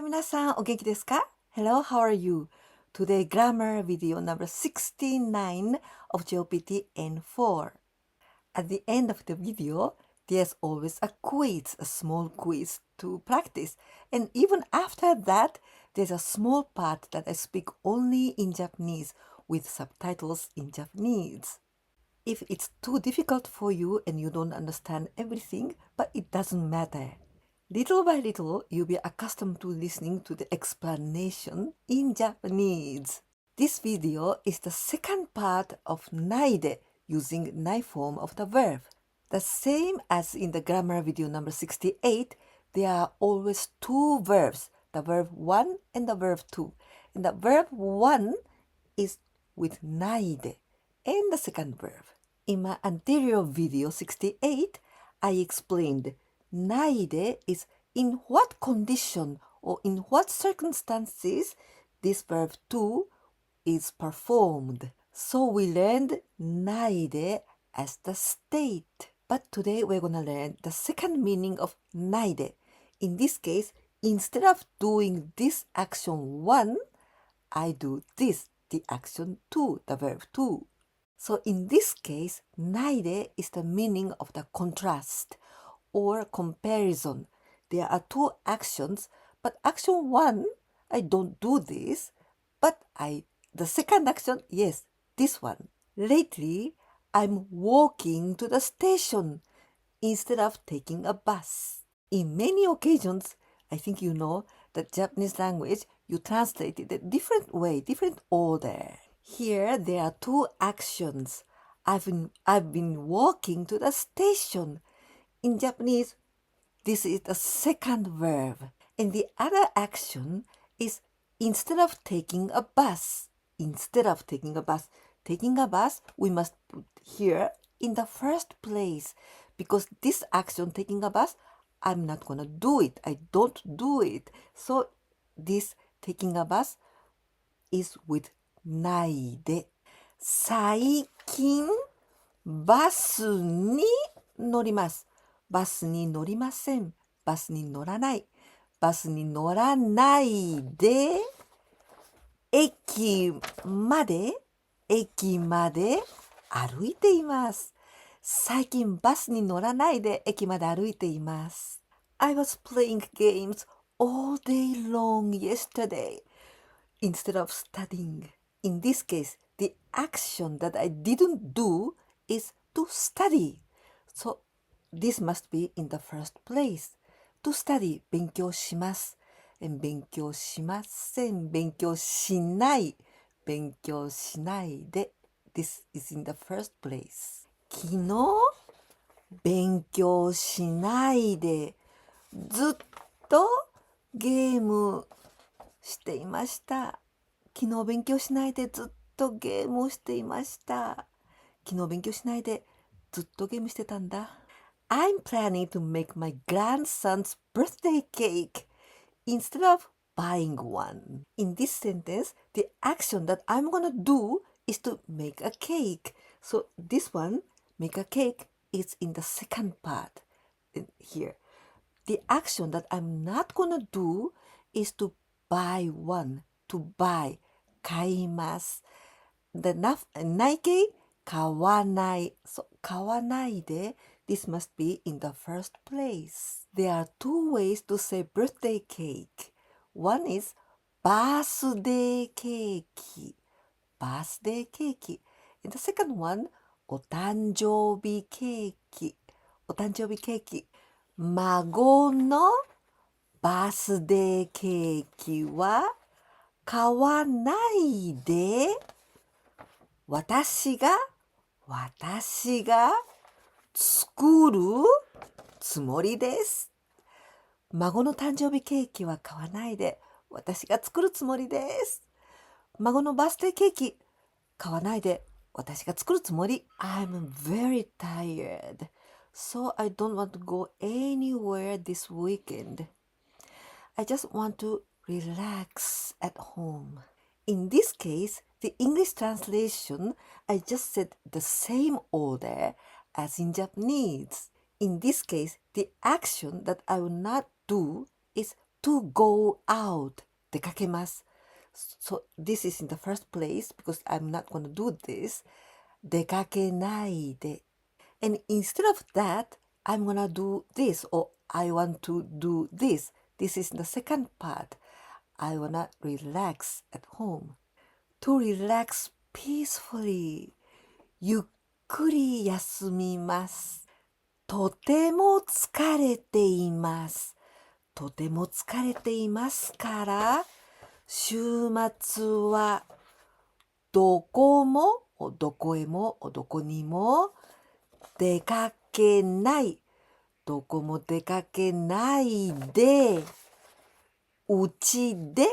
皆さん、お元気ですか? Hello, how are you? Today, grammar video number 69 of JLPT N4. At the end of the video, there's always a quiz, a small quiz to practice. And even after that, there's a small part that I speak only in Japanese with subtitles in Japanese. If it's too difficult for you and you don't understand everything, but it doesn't matter. Little by little, you'll be accustomed to listening to the explanation in Japanese. This video is the second part of naide using nai form of the verb. The same as in the grammar video number 68, there are always two verbs, the verb 1 and the verb 2. And the verb 1 is with naide and the second verb. In my anterior video 68, I explained naide is in what condition or in what circumstances this verb 2 is performed. So we learned naide as the state. But today we're going to learn the second meaning of naide. In this case, instead of doing this action 1, I do this, the action 2, the verb 2. So in this case, naide is the meaning of the contrast or comparison. There are two actions, but action 1, I don't do this, but the second action, yes, this one. Lately, I'm walking to the station instead of taking a bus. In many occasions, I think you know that Japanese language, you translate it a different way, different order. Here, there are two actions. I've been walking to the station. In Japanese, this is the second verb. And the other action is instead of taking a bus. Instead of taking a bus. Taking a bus, we must put here in the first place. Because this action, taking a bus, I'm not going to do it. I don't do it. So this taking a bus is with ないで。最近バスに乗ります。バスに乗りません。バスに乗らない。バスに乗らないで駅まで歩いています。最近バスに乗らないで駅まで歩いています。I was playing games all day long yesterday instead of studying. In this case, the action that I didn't do is to study. So this must be in the first place. To study, 勉強します。勉強しません。勉強しない。勉強しないで。This is in the first place. 昨日、勉強しないでずっとゲームしていました。昨日勉強しないでずっとゲームをしていました。昨日勉強しないでずっとゲームしてたんだ。I'm planning to make my grandson's birthday cake instead of buying one. In this sentence, the action that I'm gonna do is to make a cake. So this one, make a cake, is in the second part here. The action that I'm not gonna do is to buy one, to buy, 買います。ないけ買わない。So, 買わないで This must be in the first place. There are two ways to say birthday cake. One is birthday cake. Birthday cake. And the second one, お誕生日ケーキ。お誕生日ケーキ。孫のバースデーケーキは買わないで私が作るつもりです。孫の誕生日ケーキは買わないで私が作るつもりです。孫のバースデーケーキ買わないで私が作るつもり。I'm very tired, so I don't want to go anywhere this weekend. I just want to relax at home. In this case, the English translation, I just said the same order as in Japanese. In this case, the action that I will not do is to go out 出かけます。So this is in the first place because I'm not going to do this. 出かけないで。And instead of that, I'm going to do this or I want to do this. This is the second part. I want to relax at home. To relax peacefully. ゆっくり休みます。とても疲れています。とても疲れていますから、週末はどこも、どこへも、どこにも出かけない。どこも出かけないで、うちで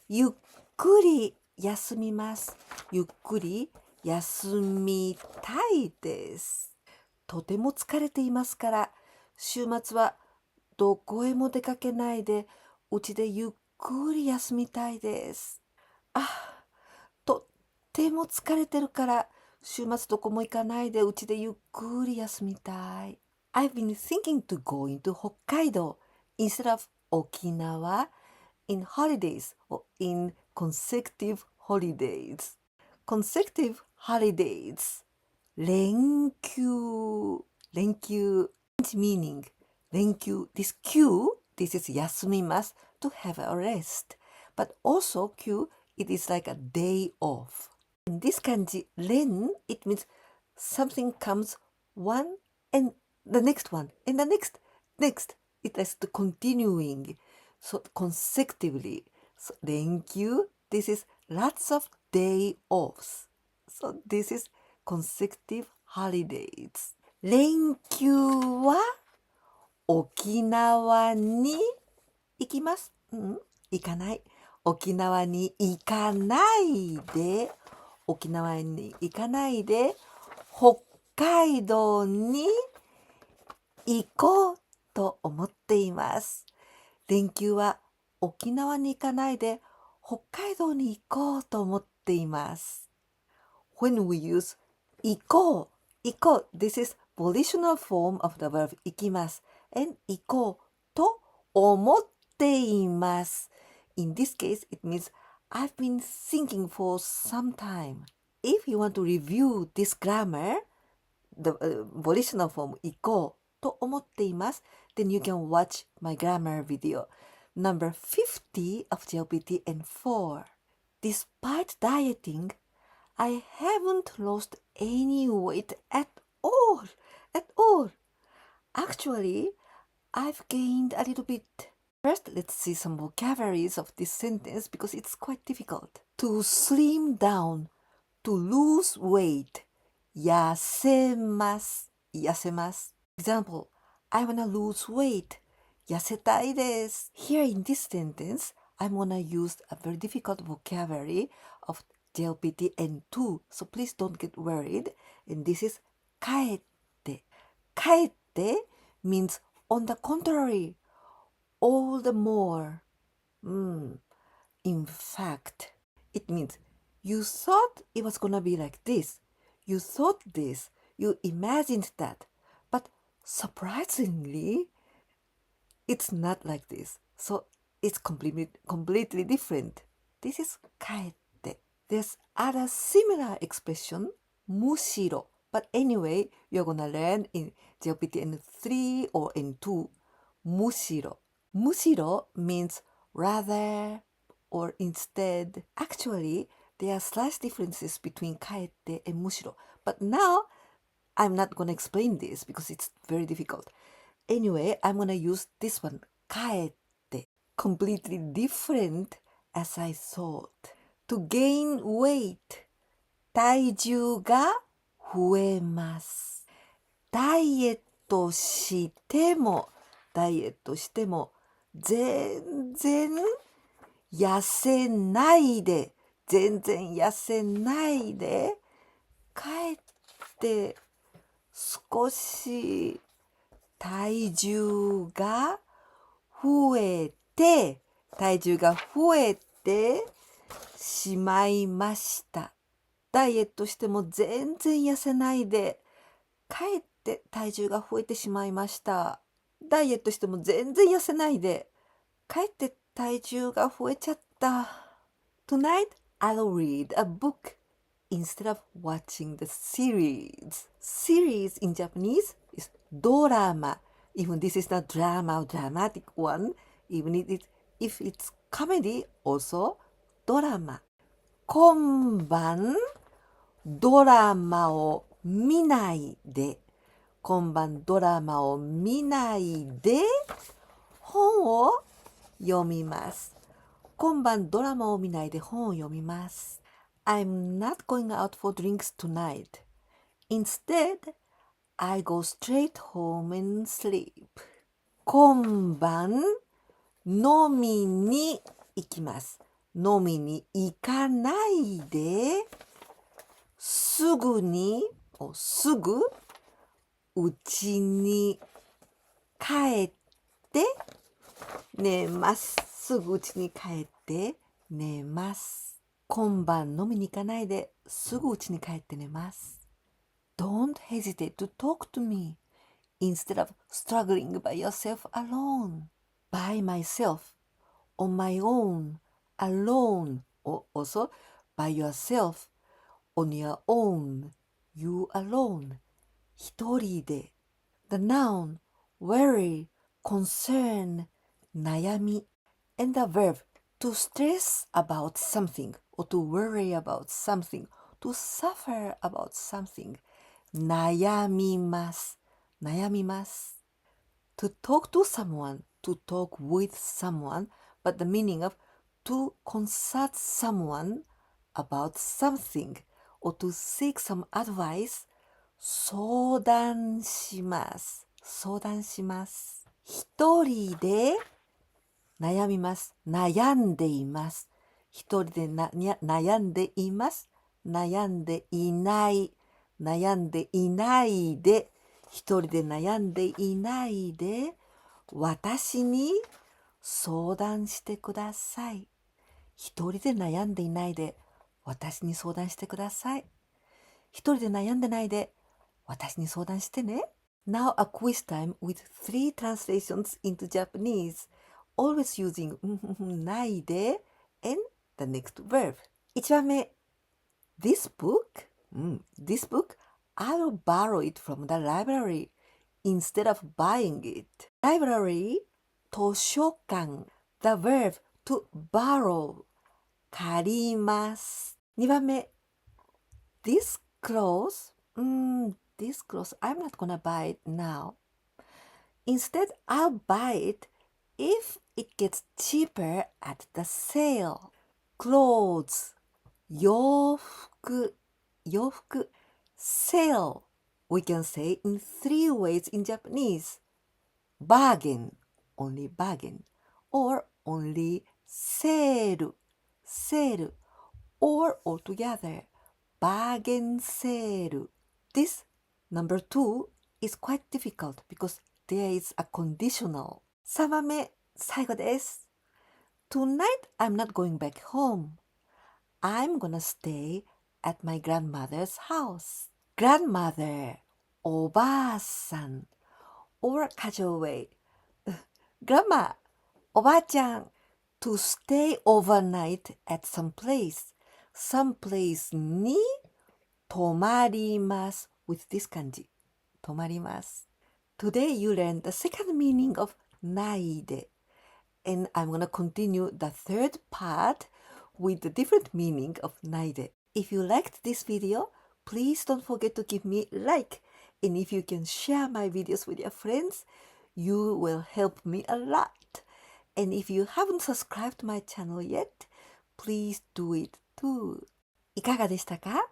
ゆっくり休みます。ゆっくり休みたいです。とても疲れていますから、週末はどこへも出かけないで、うちでゆっくり休みたいです。とっても疲れてるから、週末どこも行かないで、うちでゆっくり休みたい。I've been thinking to go into 北海道 instead of 沖縄 in holidays or in consecutive holidays. Consecutive holidays. 連休 meaning 連休 this is 休みます to have a rest. But also it is like a day off. In this kanji, ren, it means something comes one and the next one and the next. It is the continuing. So consecutively. So 連休, this is lots of day offs. So this is consecutive holidays. 連休は沖縄に行きます。行かない。沖縄に行かないで、沖縄に行かないで、北海道に行こうと思っています。連休は沖縄に行かないで、北海道に行こうと思っています。When we use 行こう、this is volitional form of the verb 行きます。and 行こうと思っています。In this case, it means I've been thinking for some time. If you want to review this grammar, the volitional form 行こうと思っています。Then you can watch my grammar video, number 50 of JLPT N4. Despite dieting, I haven't lost any weight at all. Actually, I've gained a little bit. First, let's see some vocabularies of this sentence because it's quite difficult. To slim down, to lose weight. 痩せます。Example, I wanna lose weight. 痩せたいです。Here in this sentence, I'm gonna use a very difficult vocabulary of JLPT N2, so please don't get worried. And this is 帰って。帰って means on the contrary, all the more. In fact, it means you thought it was gonna be like this. You thought this. You imagined that. But surprisingly, it's not like this. So it's completely different. This is 帰って。There's other similar expression, むしろ. But anyway, you're gonna learn in JLPT N3 or N2, むしろ. むしろ means rather or instead. Actually, there are slight differences between 帰って and むしろ. But now, I'm not gonna explain this because it's very difficult. Anyway, I'm gonna use this one, 帰って. Completely different as I thought. To gain weight, 体重が増えます。ダイエットしても全然痩せないでかえって少し体重が増えてしまいました。ダイエットしても全然痩せないでかえって体重が増えてしまいました。ダイエットしても全然痩せないで、かえって体重が増えちゃった。Tonight, I'll read a book instead of watching the series. Series in Japanese is dorama. Even this is not drama or dramatic one, even if it's comedy, also dorama. 今晩、ドラマを見ないで。今晩ドラマを見ないで本を読みます。今晩ドラマを見ないで本を読みます。I'm not going out for drinks tonight. Instead, I go straight home and sleep. 今晩飲みに行きます。飲みに行かないで、すぐ家に帰って寝ます。すぐ家に帰って寝ます。今晩飲みに行かないで、すぐ家に帰って寝ます。Don't hesitate to talk to me instead of struggling by yourself alone. By myself, on my own, alone, or also by yourself, on your own, you alone. 一人で。The noun, worry, concern, 悩み. And the verb, to stress about something, or to worry about something, to suffer about something. 悩みます。悩みます。To talk to someone, to talk with someone, but the meaning of to consult someone about something, or to seek some advice, 相談します。相談します。一人で悩みます。悩んでいます。一人で悩んでいます。悩んでいない。悩んでいないで。一人で悩んでいないで。私に相談してください。一人で悩んでいないで。私に相談してください。一人で悩んでないで。私に相談してね。Now a quiz time with 3 translations into Japanese, always using ないで and the next verb. 1番目 This book? This book, I will borrow it from the library instead of buying it. Library, 図書館 The verb to borrow 借ります。2番目 This clothes This clothes, I'm not gonna buy it now. Instead, I'll buy it if it gets cheaper at the sale. Clothes, 洋服 Sale, we can say in 3 ways in Japanese. Bargain, only bargain. Or only sale, or altogether, bargain sale. This Number 2 is quite difficult because there is a conditional. 3番目、最後です。Tonight, I'm not going back home. I'm gonna stay at my grandmother's house. Grandmother, おばあさん or casual way. Grandma, おばあちゃん to stay overnight at some place に泊まります。with this kanji, 泊まります。Today you learned the second meaning of ないで and I'm gonna continue the third part with the different meaning of ないで If you liked this video, please don't forget to give me a like and if you can share my videos with your friends, you will help me a lot. And if you haven't subscribed to my channel yet, please do it too. いかがでしたか？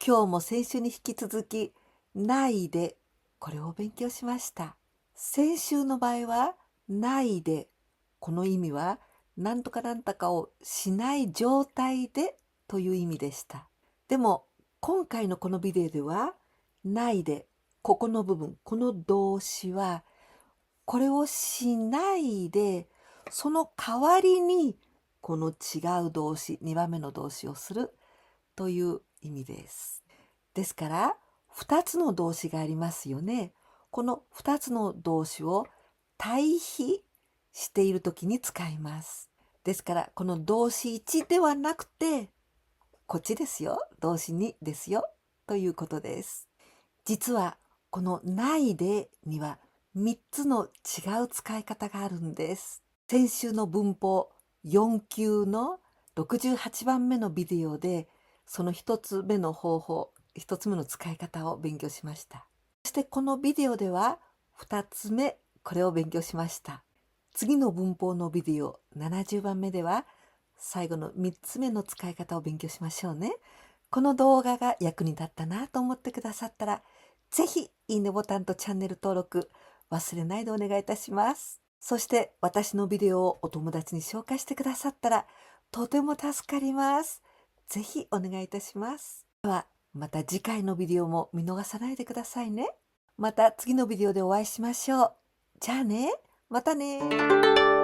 今日も先週に引き続き、ないで、これを勉強しました。先週の場合は、ないで、この意味は、なんとかなんとかをしない状態でという意味でした。でも、今回のこのビデオでは、ないで、ここの部分、この動詞は、これをしないで、その代わりに、この違う動詞、2番目の動詞をするという意味です。ですから2つの動詞がありますよね。この2つの動詞を対比している時に使います。ですからこの動詞1ではなくてこっちですよ、動詞2ですよということです。実はこのないでには3つの違う使い方があるんです。先週の文法4級の68番目のビデオでその1つ目の方法、1つ目の使い方を勉強しました。そしてこのビデオでは2つ目、これを勉強しました。次の文法のビデオ70番目では最後の3つ目の使い方を勉強しましょうね。この動画が役に立ったなと思ってくださったら、ぜひいいねボタンとチャンネル登録忘れないでお願いいたします。そして私のビデオをお友達に紹介してくださったらとても助かります。ぜひお願いいたします。ではまた次回のビデオも見逃さないでくださいね。また次のビデオでお会いしましょう。じゃあね、またね。